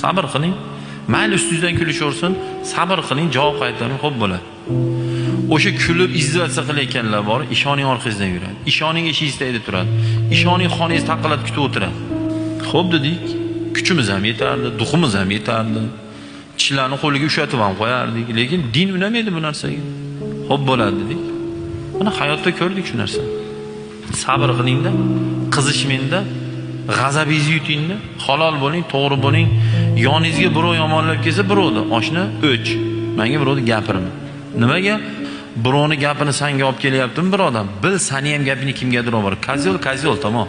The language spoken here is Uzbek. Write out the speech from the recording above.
Sabr qiling. Mayli ustingizdan kulishaversin, sabr qiling, javob qaytaring, xo'p bo'ladi. O'sha kulib izzatsiya qilayotganlar bor, ishoning orqangizdan yuradi. Ishoning eshigingizda edi turadi. Ishoning xoningiz taqilib kutib o'tiradi. Xo'p dedik, kuchimiz ham yetardi, duximiz ham yetardi. Tishlarni qo'liga ushlatib ham qo'yardik, lekin din unamaydi bu narsaga. Xo'p bo'ladi dedik. Mana hayotda ko'rdik shu narsani. Sabr qilingda, qizishmangda, g'azabingizni yutingda, halol bo'ling, to'g'ri bo'ling. Yoningizga birov yomonlab kelsa, birovni oshna o'ch. Menga birovni gapirma. Nimaga? Birovni gapini senga olib kelyaptimi bir odam? Bil, seni ham gapini kimgadir olib bor. Kozol, tamom.